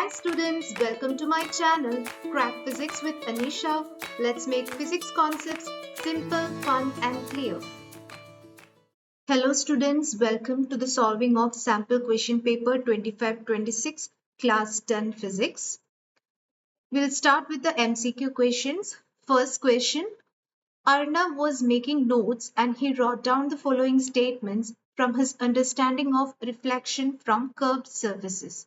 students, welcome to my channel Crack Physics with Anisha. Let's make physics concepts simple, fun and clear. Hello students, welcome to the solving of sample question paper 25-26 class 10 physics. We'll start with the MCQ questions. First question, Arnav was making notes and he wrote down the following statements from his understanding of reflection from curved surfaces.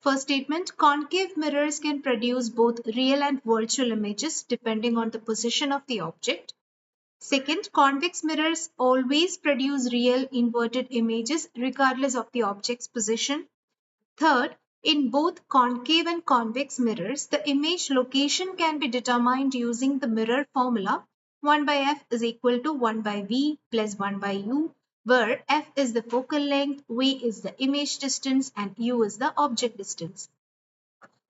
First statement, concave mirrors can produce both real and virtual images depending on the position of the object. Second, convex mirrors always produce real inverted images regardless of the object's position. Third, in both concave and convex mirrors, the image location can be determined using the mirror formula 1 by f is equal to 1 by v plus 1 by u, where f is the focal length, v is the image distance, and u is the object distance.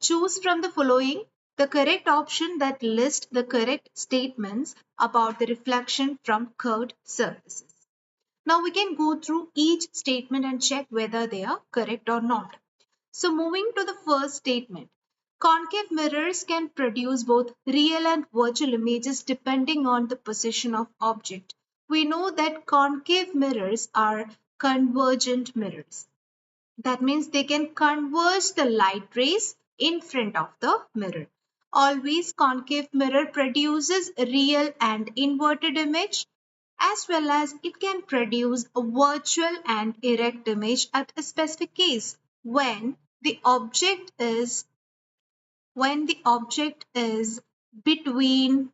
Choose from the following the correct option that lists the correct statements about the reflection from curved surfaces. Now we can go through each statement and check whether they are correct or not. So moving to the first statement, concave mirrors can produce both real and virtual images depending on the position of object. We know that concave mirrors are convergent mirrors. That means they can converge the light rays in front of the mirror. Always concave mirror produces real and inverted image, as well as it can produce a virtual and erect image at a specific case when the object is between,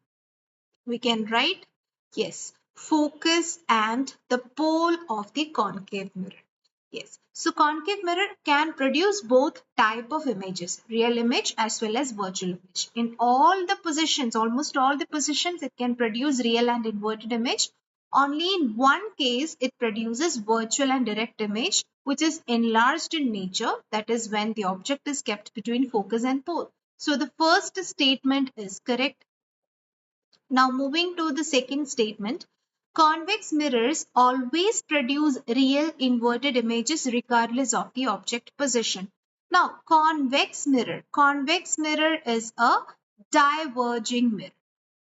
we can write, yes, focus and the pole of the concave mirror. Yes, so concave mirror can produce both type of images, real image as well as virtual image. In all the positions, almost all the positions, it can produce real and inverted image. Only in one case, it produces virtual and direct image, which is enlarged in nature. That is when the object is kept between focus and pole. So the first statement is correct. Now moving to the second statement, convex mirrors always produce real inverted images regardless of the object position. Now convex mirror is a diverging mirror.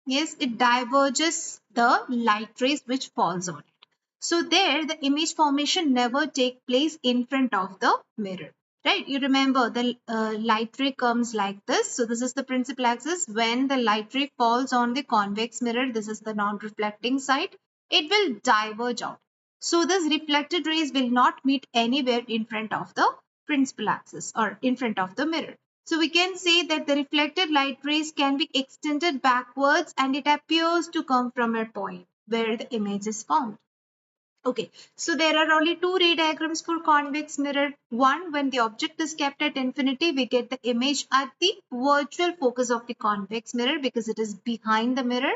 Yes, it diverges the light rays which falls on it. So there the image formation never take place in front of the mirror. Right, you remember the light ray comes like this. So this is the principal axis. When the light ray falls on the convex mirror, this is the non-reflecting side, it will diverge out. So this reflected rays will not meet anywhere in front of the principal axis or in front of the mirror. So we can say that the reflected light rays can be extended backwards and it appears to come from a point where the image is formed. Okay, so there are only two ray diagrams for convex mirror. One, when the object is kept at infinity, we get the image at the virtual focus of the convex mirror because it is behind the mirror.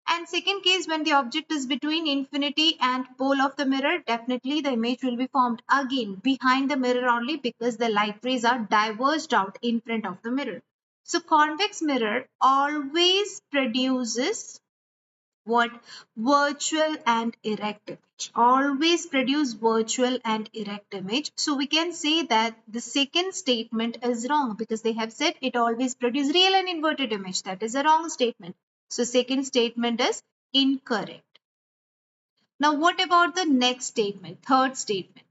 And second case, when the object is between infinity and pole of the mirror, definitely the image will be formed again behind the mirror only because the light rays are diverged out in front of the mirror. So convex mirror always produces what? Virtual and erect image. Always produce virtual and erect image. So we can say that the second statement is wrong because they have said it always produces real and inverted image. That is a wrong statement. So second statement is incorrect. Now what about the next statement, third statement?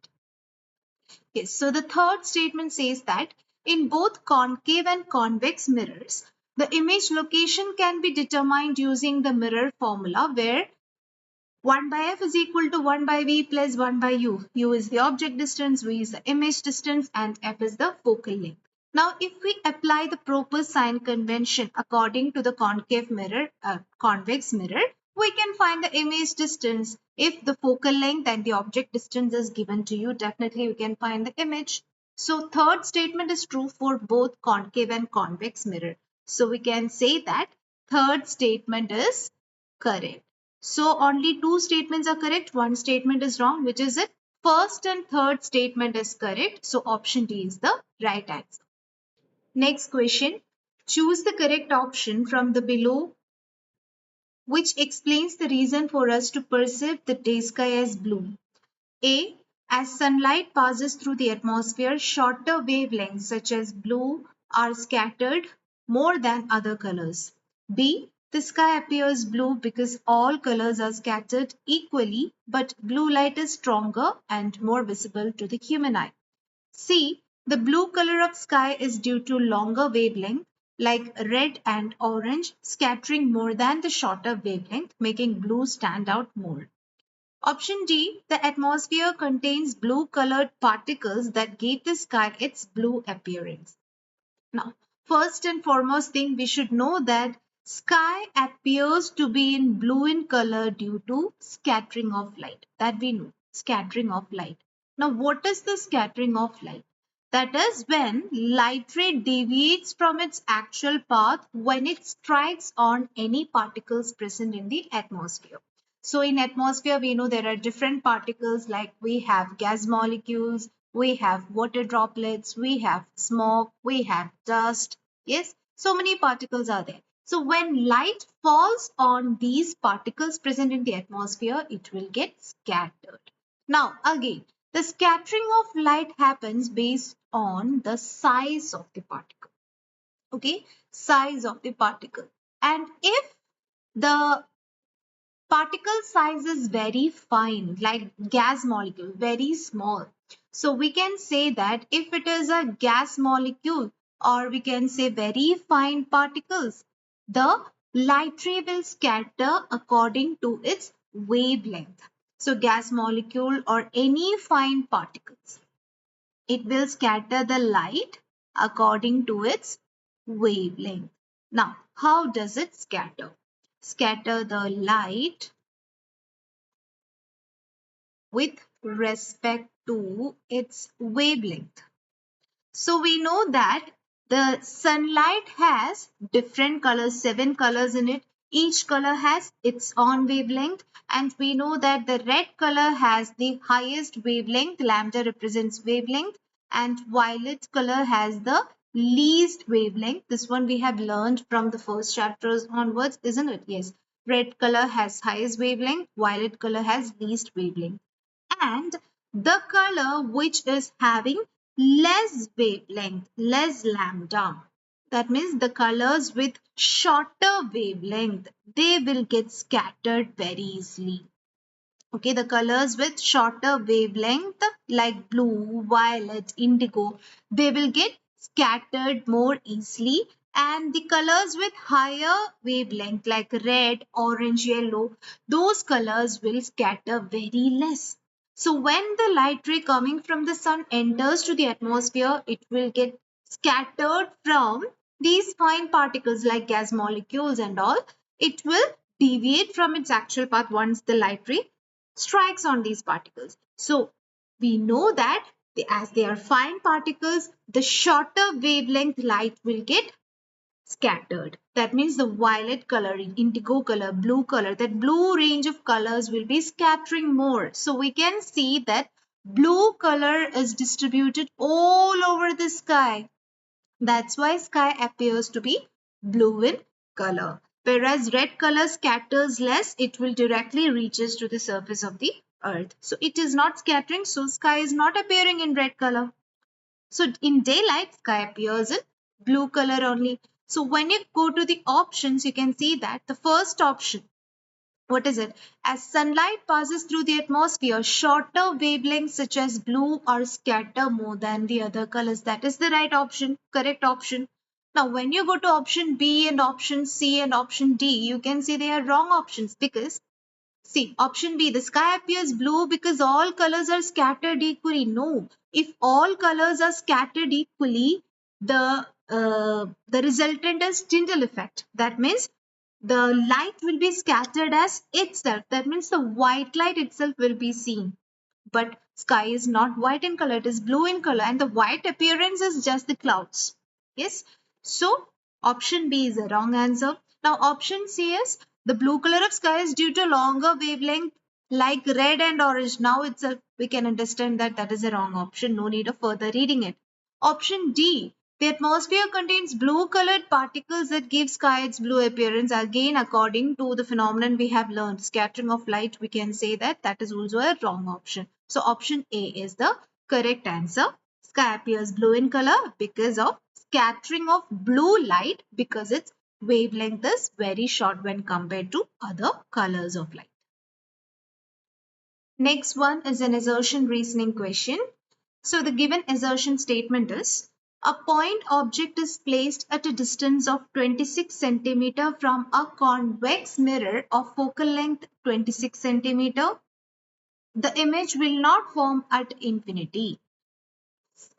Yes, so the third statement says that in both concave and convex mirrors, the image location can be determined using the mirror formula where 1 by f is equal to 1 by v plus 1 by u. U is the object distance, v is the image distance, and f is the focal length. Now, if we apply the proper sign convention according to the concave mirror, convex mirror, we can find the image distance. If the focal length and the object distance is given to you, definitely we can find the image. So, third statement is true for both concave and convex mirror. So, we can say that third statement is correct. So only two statements are correct. One statement is wrong. Which is it? First and third statement is correct. So option D is the right answer. Next question. Choose the correct option from the below which explains the reason for us to perceive the day sky as blue. A. As sunlight passes through the atmosphere, shorter wavelengths such as blue are scattered more than other colors. B. The sky appears blue because all colors are scattered equally, but blue light is stronger and more visible to the human eye. C. The blue color of sky is due to longer wavelength like red and orange scattering more than the shorter wavelength, making blue stand out more. Option D, the atmosphere contains blue-colored particles that give the sky its blue appearance. Now, first and foremost thing, we should know that sky appears to be in blue in color due to scattering of light. That we know, scattering of light. Now, what is the scattering of light? That is when light ray deviates from its actual path when it strikes on any particles present in the atmosphere. So in atmosphere, we know there are different particles like we have gas molecules, we have water droplets, we have smoke, we have dust. Yes, so many particles are there. So when light falls on these particles present in the atmosphere, it will get scattered. Now again, the scattering of light happens based on the size of the particle. Okay, size of the particle. And if the particle size is very fine, like gas molecule, very small. So we can say that if it is a gas molecule, or we can say very fine particles, the light ray will scatter according to its wavelength. So gas molecule or any fine particles, it will scatter the light according to its wavelength. Now, how does it scatter? Scatter the light with respect to its wavelength. So we know that the sunlight has different colors, 7 colors in it. Each color has its own wavelength, and we know that the red color has the highest wavelength, lambda represents wavelength, and violet color has the least wavelength. This one we have learned from the first chapters onwards, isn't it? Yes. Red color has highest wavelength, violet color has least wavelength. And the color which is having less wavelength, less lambda. That means the colors with shorter wavelength, they will get scattered very easily. Okay, the colors with shorter wavelength like blue, violet, indigo, they will get scattered more easily, and the colors with higher wavelength like red, orange, yellow, those colors will scatter very less. So when the light ray coming from the sun enters to the atmosphere, it will get scattered from these fine particles like gas molecules and all. It will deviate from its actual path once the light ray strikes on these particles. So we know that as they are fine particles, the shorter wavelength light will get scattered. That means the violet color, indigo color, blue color, that blue range of colors will be scattering more. So we can see that blue color is distributed all over the sky. That's why sky appears to be blue in color. Whereas red color scatters less, it will directly reaches to the surface of the earth. So it is not scattering, so sky is not appearing in red color. So in daylight, sky appears in blue color only. So when you go to the options, you can see that the first option, what is it? As sunlight passes through the atmosphere, shorter wavelengths such as blue are scatter more than the other colors. That is the right option, correct option. Now, when you go to option B and option C and option D, you can see they are wrong options because see, option B, the sky appears blue because all colors are scattered equally. No, if all colors are scattered equally, the resultant is Tyndall effect. That means the light will be scattered as itself. That means the white light itself will be seen. But sky is not white in color, it is blue in color, and the white appearance is just the clouds. Yes. So option B is the wrong answer. Now option C is the blue color of sky is due to longer wavelength like red and orange. Now itself we can understand that that is a wrong option. No need of further reading it. Option D, the atmosphere contains blue-colored particles that give sky its blue appearance. Again, according to the phenomenon we have learned, scattering of light, we can say that that is also a wrong option. So option A is the correct answer. Sky appears blue in color because of scattering of blue light, because its wavelength is very short when compared to other colors of light. Next one is an assertion reasoning question. So the given assertion statement is, a point object is placed at a distance of 26 centimeter from a convex mirror of focal length 26 centimeter. The image will not form at infinity.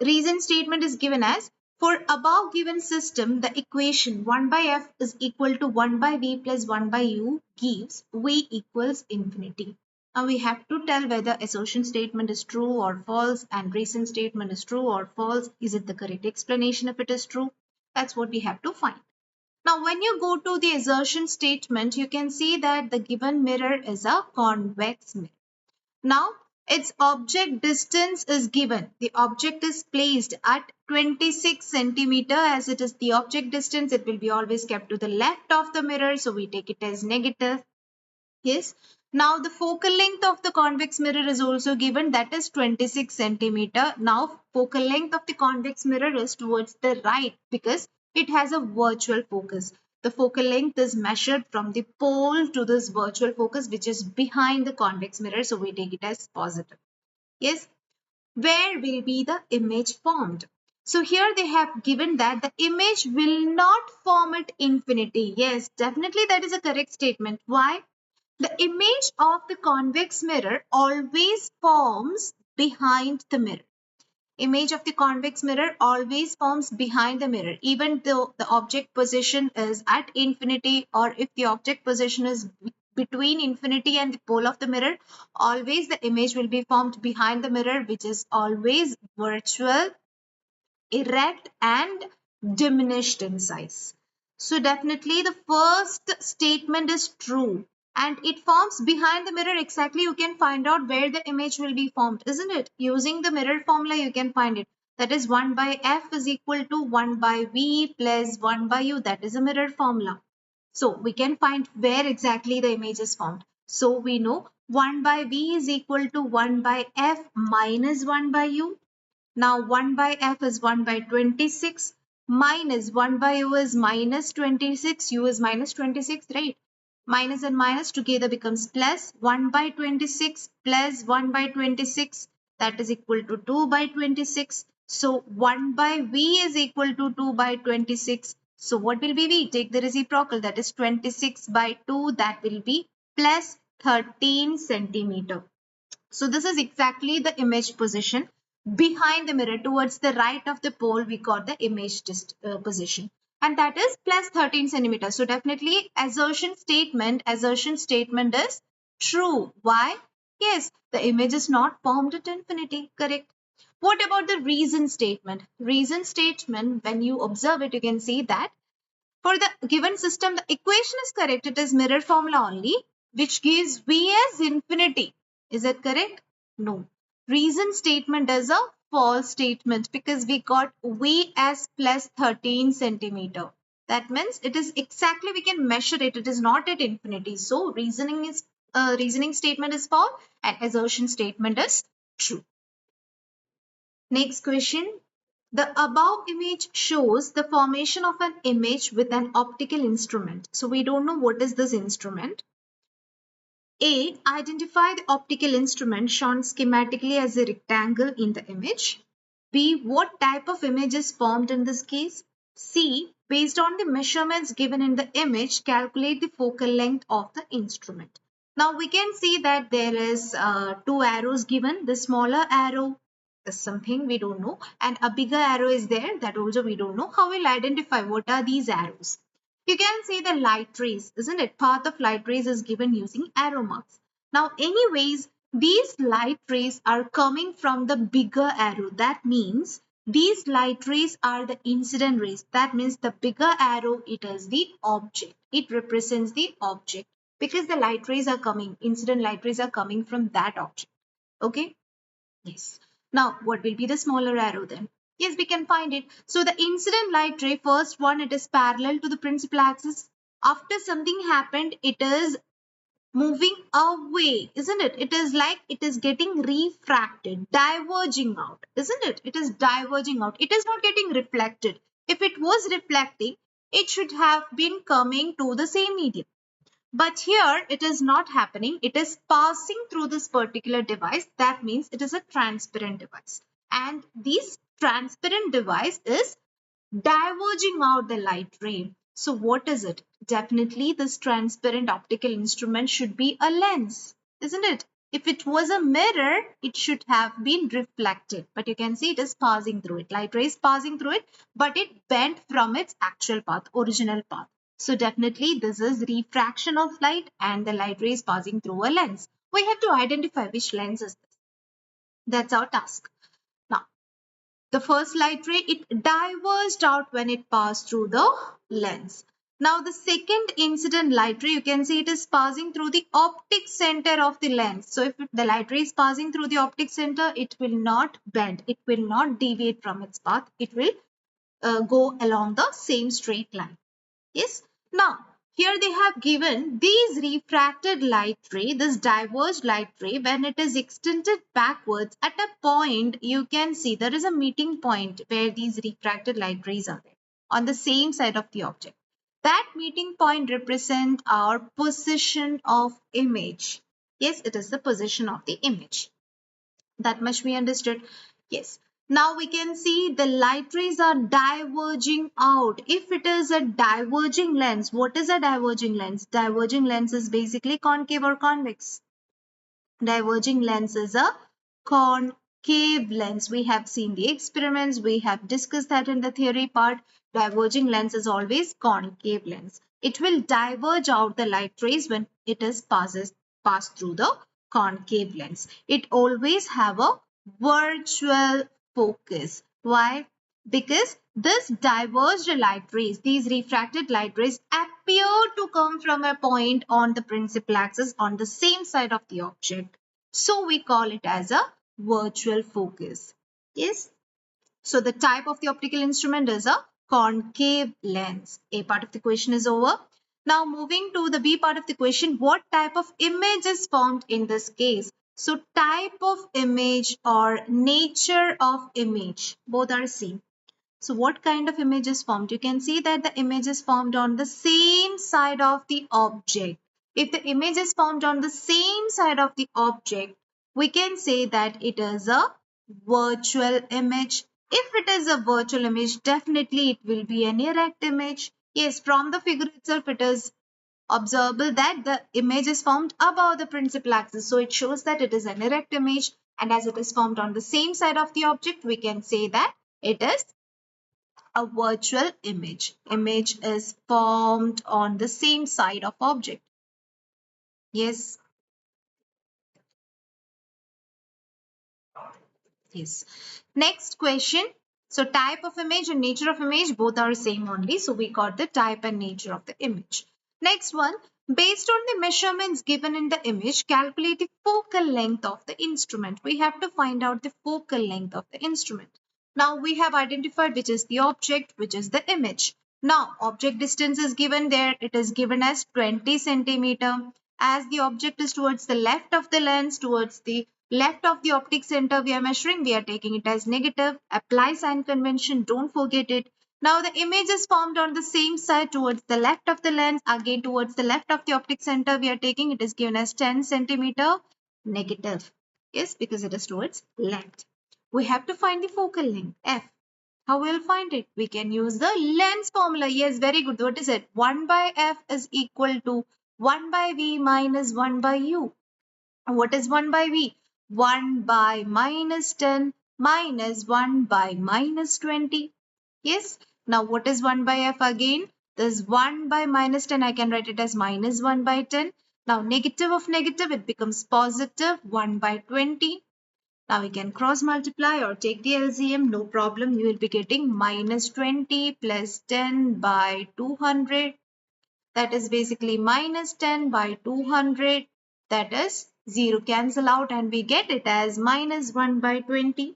Reason statement is given as, for above given system, the equation 1 by f is equal to 1 by v plus 1 by u gives v equals infinity. Now we have to tell whether assertion statement is true or false and reason statement is true or false. Is it the correct explanation if it is true? That's what we have to find. Now when you go to the assertion statement, you can see that the given mirror is a convex mirror. Now, its object distance is given. The object is placed at 26 centimeter. As it is the object distance, it will be always kept to the left of the mirror. So we take it as negative. Yes. Now the focal length of the convex mirror is also given, that is 26 centimeter. Now focal length of the convex mirror is towards the right because it has a virtual focus. The focal length is measured from the pole to this virtual focus which is behind the convex mirror. So we take it as positive. Yes. Where will be the image formed? So here they have given that the image will not form at infinity. Yes, definitely that is a correct statement. Why? The image of the convex mirror always forms behind the mirror. Image of the convex mirror always forms behind the mirror, even though the object position is at infinity, or if the object position is between infinity and the pole of the mirror, always the image will be formed behind the mirror, which is always virtual, erect and diminished in size. So definitely the first statement is true and it forms behind the mirror. Exactly, you can find out where the image will be formed, isn't it? Using the mirror formula you can find it. That is 1 by f is equal to 1 by v plus 1 by u. That is a mirror formula. So we can find where exactly the image is formed. So we know 1 by v is equal to 1 by f minus 1 by u. Now 1 by f is 1 by 26 minus 1 by u is minus 26. U is minus 26, right? Minus and minus together becomes plus 1 by 26 plus 1 by 26. That is equal to 2 by 26. So 1 by v is equal to 2 by 26. So what will be v? Take the reciprocal. That is 26 by 2. That will be plus 13 centimeter. So this is exactly the image position behind the mirror. Towards the right of the pole, we got the image position. And that is plus 13 centimeters. So definitely assertion statement is true. Why? Yes, the image is not formed at infinity. Correct. What about the reason statement? Reason statement, when you observe it, you can see that for the given system, the equation is correct. It is mirror formula only, which gives V as infinity. Is that correct? No. Reason statement is a false statement because we got V as plus 13 centimeter. That means it is exactly, we can measure it. It is not at infinity. So reasoning statement is false and assertion statement is true. Next question. The above image shows the formation of an image with an optical instrument. So we don't know what is this instrument. A. Identify the optical instrument shown schematically as a rectangle in the image. B. What type of image is formed in this case? C. Based on the measurements given in the image, calculate the focal length of the instrument. Now we can see that there is two arrows given. The smaller arrow is something we don't know and a bigger arrow is there, that also we don't know. How we'll identify what are these arrows? You can see the light rays, isn't it? Path of light rays is given using arrow marks. Now anyways, these light rays are coming from the bigger arrow. That means these light rays are the incident rays. That means the bigger arrow, it is the object. It represents the object because the light rays are coming, incident light rays are coming from that object. Okay? Yes. Now, what will be the smaller arrow then? Yes, we can find it. So the incident light ray, first one, it is parallel to the principal axis. After something happened, it is moving away, isn't it? It is like it is getting refracted, diverging out, isn't it? It is diverging out. It is not getting reflected. If it was reflecting, it should have been coming to the same medium. But here it is not happening. It is passing through this particular device. That means it is a transparent device. And this transparent device is diverging out the light ray. So what is it? Definitely this transparent optical instrument should be a lens, isn't it? If it was a mirror, it should have been reflected. But you can see it is passing through it. Light ray is passing through it, but it bent from its actual path, original path. So definitely this is refraction of light and the light ray is passing through a lens. We have to identify which lens is this. That's our task. Now, the first light ray, it diverged out when it passed through the lens. Now the second incident light ray, you can see it is passing through the optic center of the lens. So if the light ray is passing through the optic center, it will not bend. It will not deviate from its path. It will go along the same straight line. Yes. Now, here they have given these refracted light ray, this diverged light ray, when it is extended backwards at a point, you can see there is a meeting point where these refracted light rays are there on the same side of the object. That meeting point represents our position of image. Yes, it is the position of the image. That much we understood. Yes. Now we can see the light rays are diverging out. If it is a diverging lens, what is a diverging lens? Diverging lens is basically concave or convex. Diverging lens is a concave lens. We have seen the experiments. We have discussed that in the theory part. Diverging lens is always concave lens. It will diverge out the light rays when it is passed through the concave lens. It always have a virtual focus. Why? Because this diverged light rays, these refracted light rays appear to come from a point on the principal axis on the same side of the object. So we call it as a virtual focus. Yes. So the type of the optical instrument is a concave lens. A part of the question is over. Now moving to the B part of the question, what type of image is formed in this case? So type of image or nature of image, both are same. So what kind of image is formed? You can see that the image is formed on the same side of the object. If the image is formed on the same side of the object, we can say that it is a virtual image. If it is a virtual image, definitely it will be an erect image. Yes, from the figure itself, it is observable that the image is formed above the principal axis. So it shows that it is an erect image, and as it is formed on the same side of the object, we can say that it is a virtual image. Image is formed on the same side of object. Yes. Yes. Next question. So type of image and nature of image both are same only. So we got the type and nature of the image. Next one. Based on the measurements given in the image, calculate the focal length of the instrument. We have to find out the focal length of the instrument. Now we have identified which is the object, which is the image. Now object distance is given there. It is given as 20 centimeter. As the object is towards the left of the lens, towards the left of the optic center we are measuring, we are taking it as negative. Apply sign convention, don't forget it. Now the image is formed on the same side towards the left of the lens. Again towards the left of the optic center we are taking, it is given as 10 centimeter negative. Yes, because it is towards left. We have to find the focal length, F. How we'll find it? We can use the lens formula. Yes, very good. What is it? 1 by F is equal to 1 by V minus 1 by U. What is 1 by V? 1 by minus 10 minus 1 by minus 20. Yes. Now what is 1 by F again? This 1 by minus 10, I can write it as minus 1 by 10. Now negative of negative, it becomes positive 1 by 20. Now we can cross multiply or take the LCM, no problem. You will be getting minus 20 plus 10 by 200. That is basically minus 10 by 200. That is 0 cancel out and we get it as minus 1 by 20.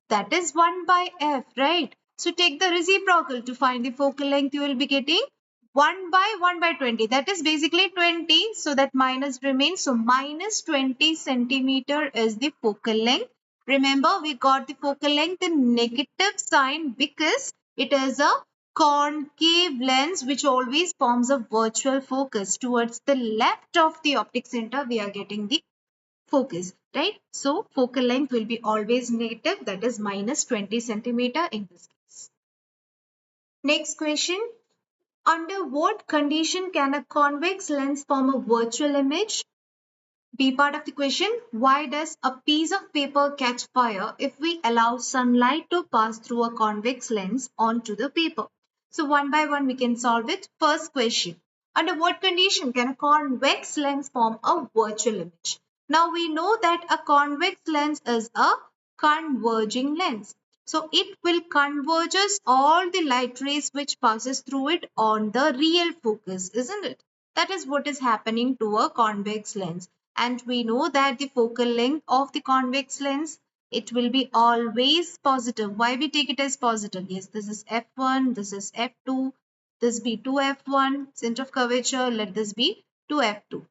That is 1 by F, right? So take the reciprocal to find the focal length. You will be getting 1 by 1 by 20, that is basically 20, so that minus remains. So minus 20 centimeter is the focal length. Remember, we got the focal length in negative sign because it is a concave lens which always forms a virtual focus. Towards the left of the optic center, we are getting the focus, right? So focal length will be always negative, that is minus 20 centimeter in this case. Next question. Under what condition can a convex lens form a virtual image? B part of the question. Why does a piece of paper catch fire if we allow sunlight to pass through a convex lens onto the paper? So one by one we can solve it. First question. Under what condition can a convex lens form a virtual image? Now we know that a convex lens is a converging lens. So it will converges all the light rays which passes through it on the real focus, isn't it? That is what is happening to a convex lens. And we know that the focal length of the convex lens, it will be always positive. Why we take it as positive? Yes, this is f1, this is f2, this be 2f1, center of curvature, let this be 2f2.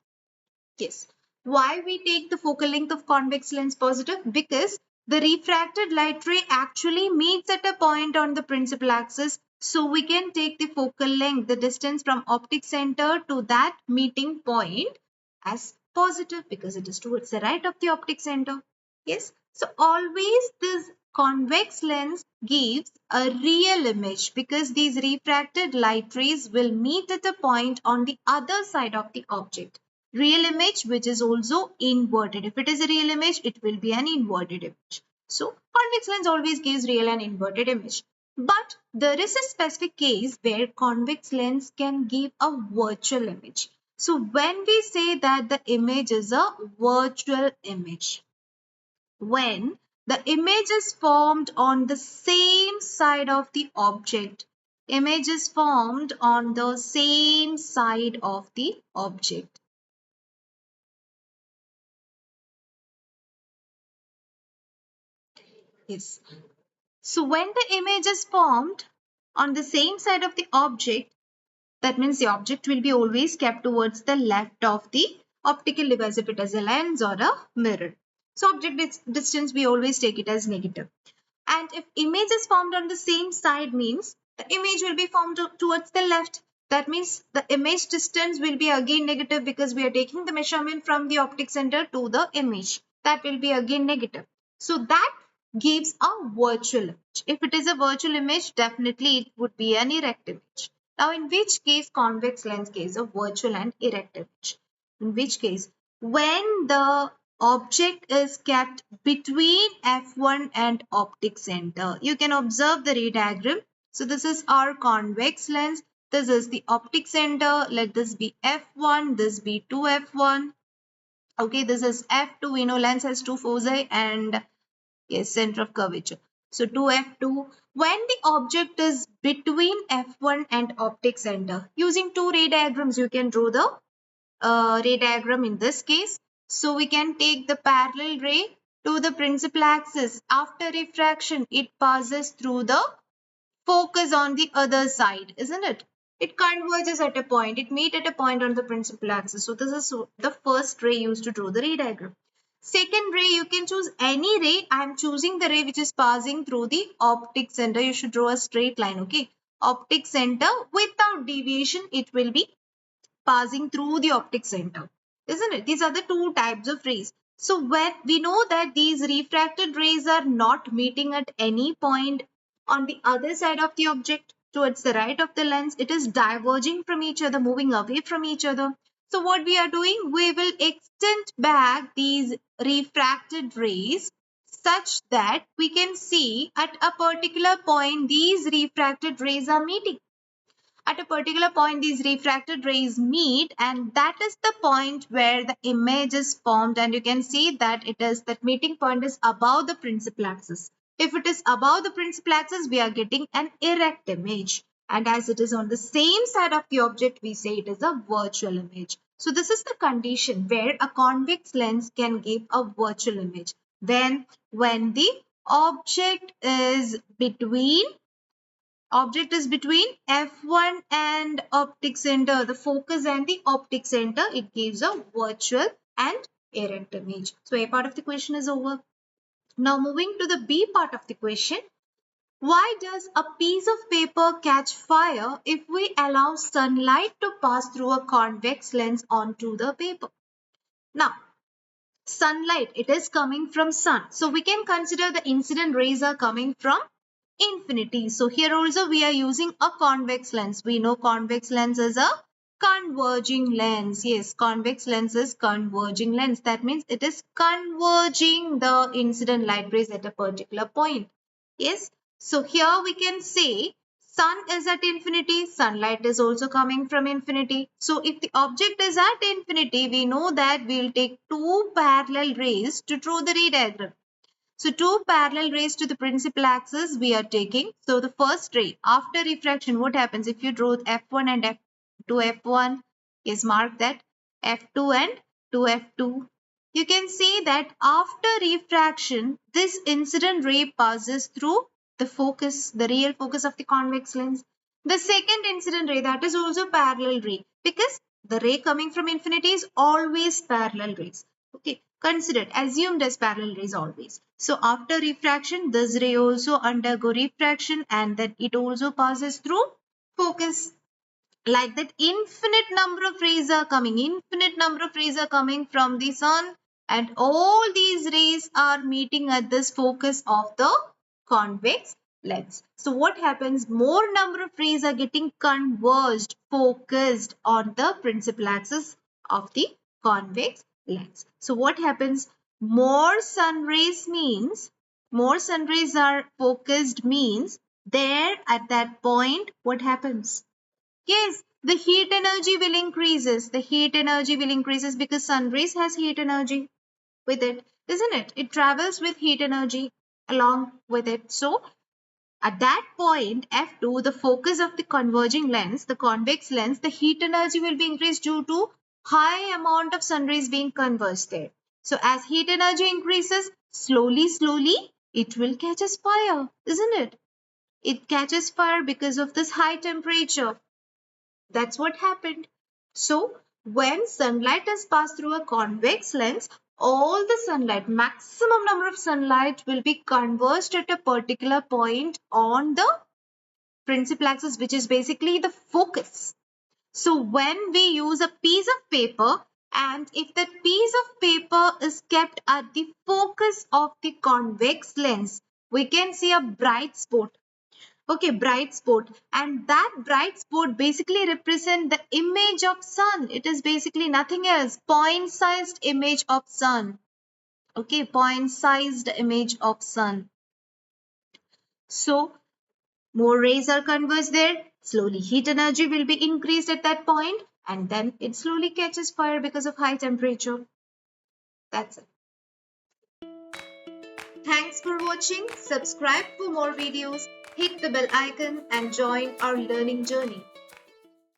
Yes. Why we take the focal length of convex lens positive? Because the refracted light ray actually meets at a point on the principal axis. So we can take the focal length, the distance from optic center to that meeting point, as positive because it is towards the right of the optic center. Yes. So always this convex lens gives a real image because these refracted light rays will meet at a point on the other side of the object. Real image which is also inverted. If it is a real image, it will be an inverted image. So convex lens always gives real and inverted image. But there is a specific case where convex lens can give a virtual image. So when we say that the image is a virtual image, when the image is formed on the same side of the object, image is formed on the same side of the object. Yes. So when the image is formed on the same side of the object, that means the object will be always kept towards the left of the optical device if it is a lens or a mirror. So object distance, we always take it as negative. And if image is formed on the same side means the image will be formed towards the left. That means the image distance will be again negative because we are taking the measurement from the optic center to the image. That will be again negative. So that gives a virtual image. If it is a virtual image, definitely it would be an erect image. Now in which case convex lens gives a virtual and erect image? In which case, when the object is kept between f1 and optic center. You can observe the ray diagram. So this is our convex lens. This is the optic center. Let this be f1. This be 2f1. Okay, this is f2. We know lens has two foci and yes, center of curvature. So 2f2. When the object is between f1 and optic center, using two ray diagrams, you can draw the ray diagram in this case. So we can take the parallel ray to the principal axis. After refraction, it passes through the focus on the other side, isn't it? It converges at a point. It meets at a point on the principal axis. So this is the first ray used to draw the ray diagram. Second ray, you can choose any ray. I am choosing the ray which is passing through the optic center. You should draw a straight line, okay? Optic center without deviation, it will be passing through the optic center, isn't it? These are the two types of rays. So when we know that these refracted rays are not meeting at any point on the other side of the object towards the right of the lens, it is diverging from each other, moving away from each other. So what we are doing, we will extend back these refracted rays such that we can see at a particular point these refracted rays are meeting. At a particular point, these refracted rays meet, and that is the point where the image is formed. And you can see that it is that meeting point is above the principal axis. If it is above the principal axis, we are getting an erect image. And as it is on the same side of the object, we say it is a virtual image. So this is the condition where a convex lens can give a virtual image. Then when the object is between Object is between F1 and optic center, the focus and the optic center. It gives a virtual and errant image. So A part of the question is over. Now moving to the B part of the question. Why does a piece of paper catch fire if we allow sunlight to pass through a convex lens onto the paper? Now, sunlight, it is coming from sun. So we can consider the incident rays are coming from infinity. So here also we are using a convex lens. We know convex lens is a converging lens. Yes, convex lens is converging lens. That means it is converging the incident light rays at a particular point. Yes, so here we can say sun is at infinity, sunlight is also coming from infinity. So if the object is at infinity, we know that we will take two parallel rays to draw the ray diagram. So two parallel rays to the principal axis we are taking. So the first ray, after refraction, what happens if you draw F1 and F2, F1 is mark that, F2 and 2F2. You can see that after refraction, this incident ray passes through the focus, the real focus of the convex lens. The second incident ray, that is also parallel ray, because the ray coming from infinity is always parallel rays. Okay, considered, assumed as parallel rays always. So after refraction, this ray also undergo refraction and then it also passes through focus. Like that, infinite number of rays are coming from the sun, and all these rays are meeting at this focus of the convex lens. So what happens? More number of rays are getting converged, focused on the principal axis of the convex lens. So what happens? More sun rays are focused means there at that point what happens? Yes, the heat energy will increases. The heat energy will increases because sun rays has heat energy with it, isn't it? It travels with heat energy along with it. So at that point, F2, the focus of the converging lens, the convex lens, the heat energy will be increased due to high amount of sun rays being converged there. So as heat energy increases, slowly, it will catches fire, isn't it? It catches fire because of this high temperature. That's what happened. So when sunlight is passed through a convex lens, all the sunlight, maximum number of sunlight will be converged at a particular point on the principal axis, which is basically the focus. So when we use a piece of paper, and if that piece of paper is kept at the focus of the convex lens, we can see a bright spot. Okay, bright spot, and that bright spot basically represent the image of sun. It is basically nothing else, point sized image of sun. Okay, point sized image of sun. So more rays are converged there, slowly heat energy will be increased at that point, and then it slowly catches fire because of high temperature. That's it. Thanks for watching. Subscribe for more videos, hit the bell icon and join our learning journey.